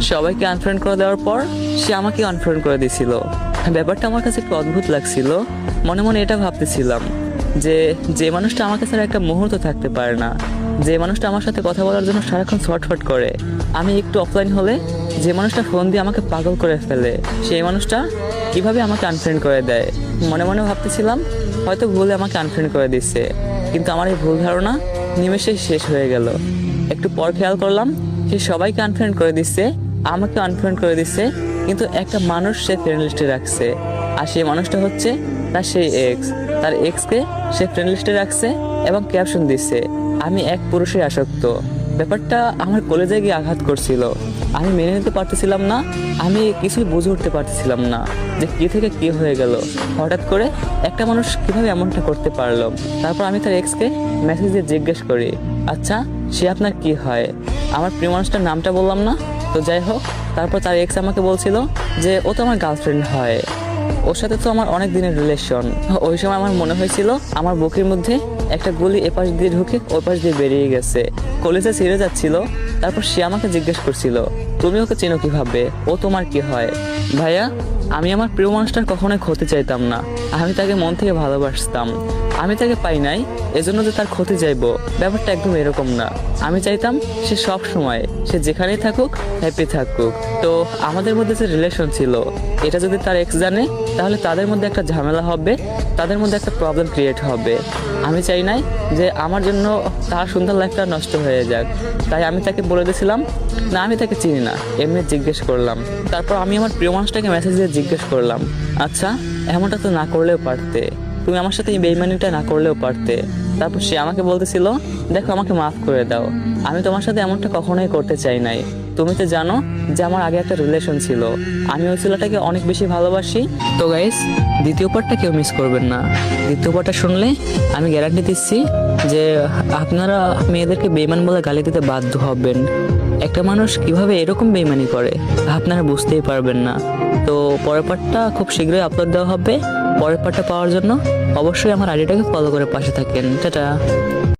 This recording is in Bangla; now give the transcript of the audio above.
সবাইকে আনফ্রেন্ড করে দেওয়ার পর সে আমাকে আনফ্রেন্ড করে দিয়েছিল। ব্যাপারটা আমার কাছে একটু অদ্ভুত লাগছিল। মনে মনে এটা ভাবতেছিলাম যে যে মানুষটা আমাকে ছাড়া একটা মুহূর্ত থাকতে পারে না, যে মানুষটা আমার সাথে কথা বলার জন্য সারাক্ষণ ছটফট করে, আমি একটু অফলাইন হলে যে মানুষটা ফোন দিয়ে আমাকে পাগল করে ফেলে, সেই মানুষটা কিভাবে আমাকে আনফ্রেন্ড করে দেয়। মনে মনে ভাবতেছিলাম হয়তো ভুলে আমাকে আনফ্রেন্ড করে দিচ্ছে, কিন্তু আমার এই ভুল ধারণা নিমেষেই শেষ হয়ে গেল। একটু পর খেয়াল করলাম সে সবাইকে আনফ্রেন্ড করে দিচ্ছে, আমাকে আনফ্রেন্ড করে দিচ্ছে, কিন্তু একটা মানুষ সে ফ্রেন্ড লিস্টে রাখছে। আর সেই মানুষটা হচ্ছে তার সেই এক্স। তার এক্সকে সে ফ্রেন্ড লিস্টে রাখছে এবং ক্যাপশন দিচ্ছে, আমি এক পুরুষে আসক্ত। ব্যাপারটা আমার কলেজে গিয়ে আঘাত করছিল। আমি মেনে নিতে পারতেছিলাম না, আমি কিছুই বুঝে উঠতে পারতেছিলাম না যে কি থেকে কি হয়ে গেল। হঠাৎ করে একটা মানুষ কিভাবে এমনটা করতে পারলো। তারপর আমি তার এক্সকে মেসেজ দিয়ে জিজ্ঞেস করি, আচ্ছা সে আপনার কি হয়? আমার প্রিয় মানুষটার নামটা বললাম না, তো যাই হোক। তারপর তার এক্স আমাকে বলছিল যে ও তো আমার গার্লফ্রেন্ড হয়, ওর সাথে তো আমার অনেক দিনের রিলেশন। ওই সময় আমার মনে হয়েছিল আমার বুকের মধ্যে একটা গুলি এপাশ দিয়ে ঢুকে ওই পাশ দিয়ে বেরিয়ে গেছে। কলেজে ছিঁড়ে যাচ্ছিল। তারপর সে আমাকে জিজ্ঞেস করছিল, তুমি ওকে চেনো কিভাবে, ও তোমার কি হয়? ভাইয়া, আমি আমার প্রিয় মানুষটার কখনোই ক্ষতি চাইতাম না। আমি তাকে মন থেকে ভালোবাসতাম। আমি তাকে পাই নাই এজন্য যে তার ক্ষতি চাইবো, ব্যাপারটা একদম এরকম না। আমি চাইতাম সে সব সময়, সে যেখানেই থাকুক হ্যাপি থাকুক। তো আমাদের মধ্যে যে রিলেশন ছিল, এটা যদি তার এক্স জানে তাহলে তাদের মধ্যে একটা ঝামেলা হবে, তাদের মধ্যে একটা প্রবলেম ক্রিয়েট হবে। আমি চাই নাই যে আমার জন্য তার সুন্দর লাইফটা নষ্ট হয়ে যাক। তাই আমি তাকে বলে দিয়েছিলাম, না আমি তাকে চিনি না, এমনি জিজ্ঞেস করলাম। তারপর আমি আমার প্রিয় মানুষটাকে মেসেজ দিয়ে জিজ্ঞেস করলাম, আচ্ছা এমনটা তো না করলেও পারতে, তুমি আমার সাথে এই বেইমানিটা না করলেও পারতে। তারপর সে আমাকে বলতেছিল, দেখো আমাকে মাফ করে দাও, আমি তোমার সাথে এমনটা কখনোই করতে চাই নাই। তুমি তো জানো যে আমার আগে একটা রিলেশন ছিল, আমি ওই ছেলেটাকে অনেক বেশি ভালোবাসি। তো গাইস, দ্বিতীয় পার্টটা কেউ মিস করবেন না। দ্বিতীয় পার্টটা শুনলে আমি গ্যারান্টি দিচ্ছি যে আপনারা মেয়েদেরকে বেইমান বলে গালি দিতে বাধ্য হবেন। একটা মানুষ কিভাবে এরকম বেইমানি করে আপনারা বুঝতেই পারবেন না। তো পরের পার্টটা খুব শীঘ্রই আপলোড দেওয়া হবে। পরের পার্টটা পাওয়ার জন্য অবশ্যই আমার আইডিটাকে ফলো করে পাশে থাকেন। টাটা।